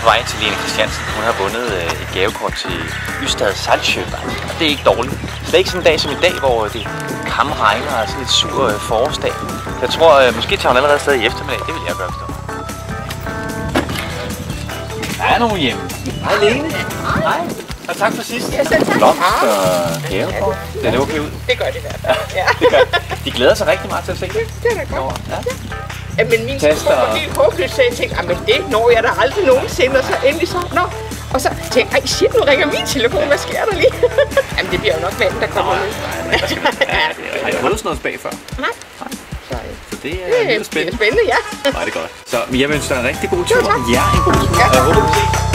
på vej til Lene Christiansen. Hun har vundet et gavekort til Ystad Saltsjöbaden. Og det er ikke dårligt. Slet ikke sådan en dag som i dag, hvor det kamregner og sådan lidt sur forårsdag. Så jeg tror, måske tager hun allerede stadig i eftermiddag. Det vil jeg gøre, forstå. Der er nogen hjemme. Hej Lene. Hej. Og tak for sidst. Ja, selv tak. Blomster, gavekort. Det er okay ud. Det gør det i hvert fald. Ja. Det gør. De glæder sig rigtig meget til at se det. Det er da godt. Ja. Ja, men min søster var helt håbløs, så jeg tænkte, men det når jeg da aldrig nogensinde, og så endelig så, nå. Og så tænkte jeg, ej shit, nu ringer min telefon, hvad sker der lige? Jamen det bliver jo nok manden, der kommer ud. Har I prøvet sådan noget spag før? Nej. Så det er lidt spændende. Det er spændende, ja. Nej, det er godt. Så jeg vil ønske dig en rigtig god tur. Jo, tak. Ja, en god tur. Ja. Jeg håber, vi ses.